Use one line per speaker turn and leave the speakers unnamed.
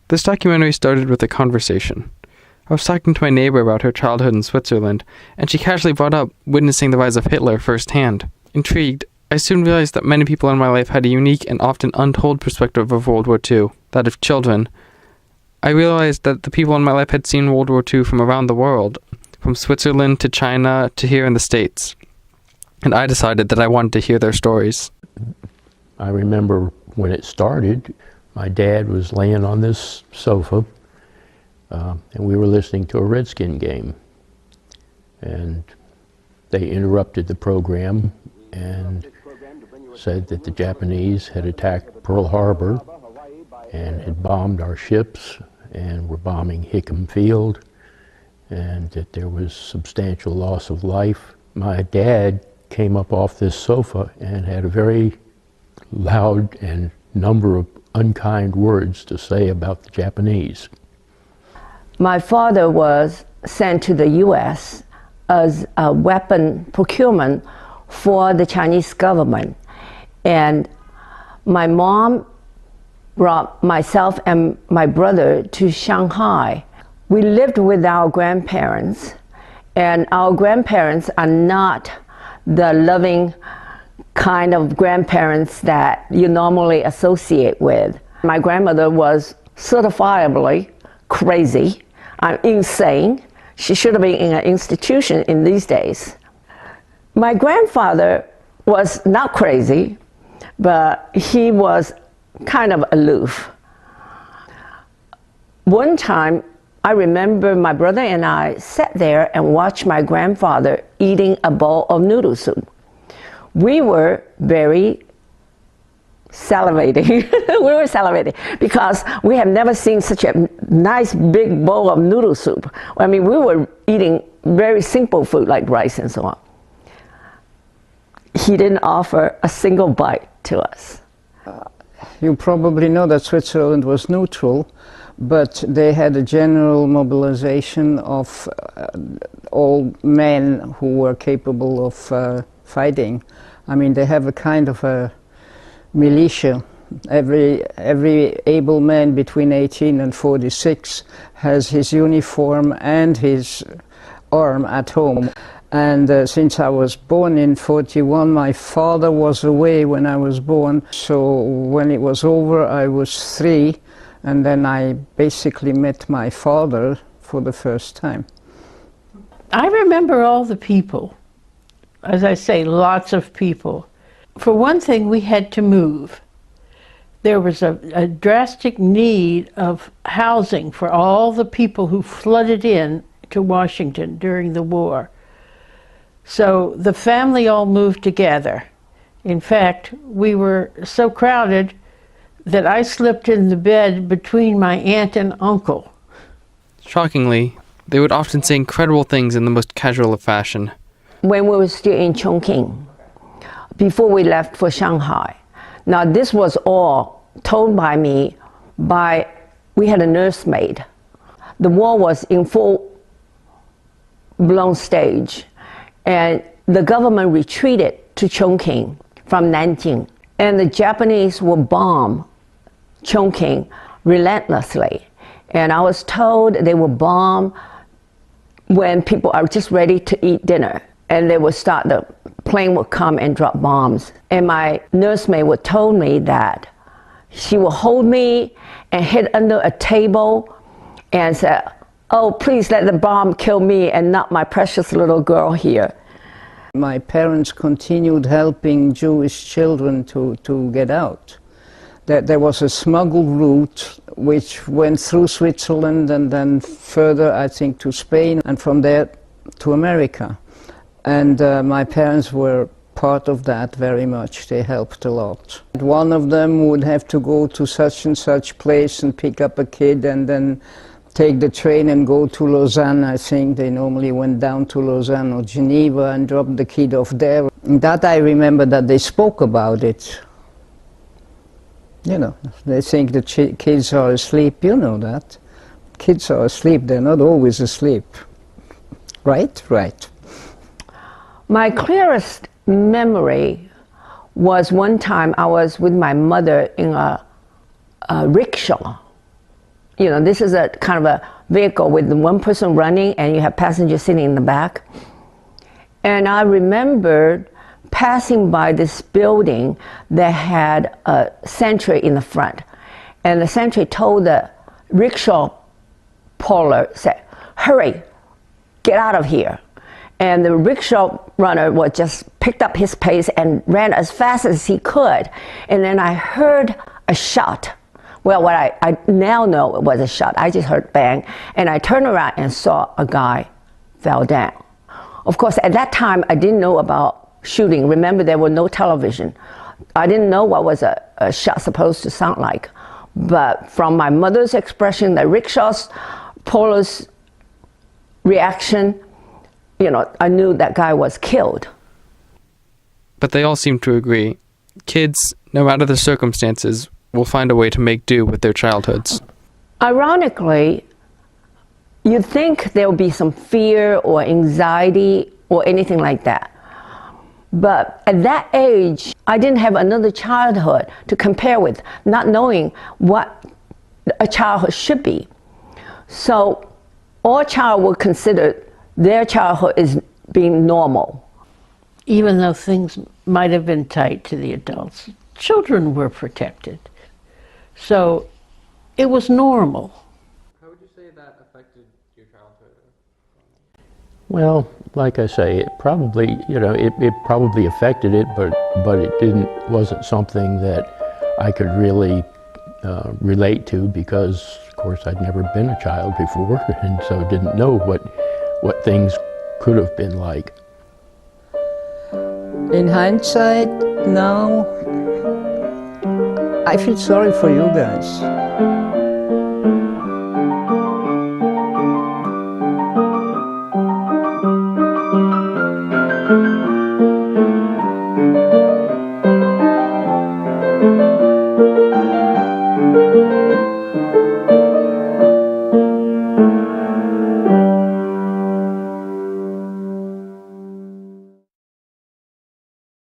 This documentary started with a conversation. I was talking to my neighbor about her childhood in Switzerland, and she casually brought up witnessing the rise of Hitler firsthand. Intrigued, I soon realized that many people in my life had a unique and often untold perspective of World War II, that of children. I realized that the people in my life had seen World War II from around the world, from Switzerland to China to here in the States. And I decided that I wanted to hear their stories.
I remember when it started, my dad was laying on this sofa, and we were listening to a Redskin game. And they interrupted the program and said that the Japanese had attacked Pearl Harbor and had bombed our ships and were bombing Hickam Field, and that there was substantial loss of life. My dad came up off this sofa and had a very loud and number of unkind words to say about the Japanese.
My father was sent to the U.S. as a weapon procurement for the Chinese government. And my mom brought myself and my brother to Shanghai. We lived with our grandparents, and our grandparents are not the loving kind of grandparents that you normally associate with. My grandmother was certifiably crazy, insane. She should have been in an institution in these days. My grandfather was not crazy, but he was kind of aloof. One time, I remember my brother and I sat there and watched my grandfather eating a bowl of noodle soup. We were very salivating. We were salivating because we have never seen such a nice big bowl of noodle soup. I mean, we were eating very simple food like rice and so on. He didn't offer a single bite to us.
You probably know that Switzerland was neutral, but they had a general mobilization of all men who were capable of fighting. I mean, they have a kind of a militia. Every able man between 18 and 46 has his uniform and his arm at home. And since I was born in 41, my father was away when I was born. So when it was over, I was 3, and then I basically met my father for the first time.
I remember all the people. As I say, lots of people. For one thing, we had to move. There was a drastic need of housing for all the people who flooded in to Washington during the war. So the family all moved together. In fact, we were so crowded that I slept in the bed between my aunt and uncle.
Shockingly, they would often say incredible things in the most casual of fashion.
When we were still in Chongqing, before we left for Shanghai. Now this was all told by me we had a nursemaid. The war was in full-blown stage, and the government retreated to Chongqing from Nanjing, and the Japanese would bomb Chongqing relentlessly. And I was told they would bomb when people are just ready to eat dinner, and they would start, the plane would come and drop bombs. And my nursemaid would told me that she would hold me and hid under a table and say, "Oh, please let the bomb kill me and not my precious little girl here."
My parents continued helping Jewish children to get out. There was a smuggled route which went through Switzerland and then further, I think, to Spain, and from there to America. And my parents were part of that very much. They helped a lot. One of them would have to go to such and such place and pick up a kid and then take the train and go to Lausanne. I think they normally went down to Lausanne or Geneva and dropped the kid off there. And that I remember that they spoke about it. You know, they think the kids are asleep, you know that. Kids are asleep, they're not always asleep. Right? Right.
My clearest memory was one time I was with my mother in a rickshaw. this is a kind of a vehicle with one person running and you have passengers sitting in the back. And I remembered passing by this building that had a sentry in the front. And the sentry told the rickshaw puller, said, "Hurry, get out of here." And the rickshaw runner just picked up his pace and ran as fast as he could. And then I heard a shot. Well, what I now know it was a shot. I just heard bang. And I turned around and saw a guy fell down. Of course, at that time, I didn't know about shooting. Remember, there was no television. I didn't know what was a shot supposed to sound like. But from my mother's expression, the rickshaw's puller's reaction, I knew that guy was killed.
But they all seem to agree. Kids, no matter the circumstances, will find a way to make do with their childhoods.
Ironically, you'd think there would be some fear or anxiety or anything like that. But at that age, I didn't have another childhood to compare with, not knowing what a childhood should be. So all child will consider their childhood is being normal.
Even though things might have been tight to the adults, children were protected. So it was normal.
How would you say that affected your childhood?
Well, like I say, it probably, it probably affected it, but it wasn't something that I could really relate to because, of course, I'd never been a child before, and so didn't know what things could have been like.
In hindsight, now, I feel sorry for you guys.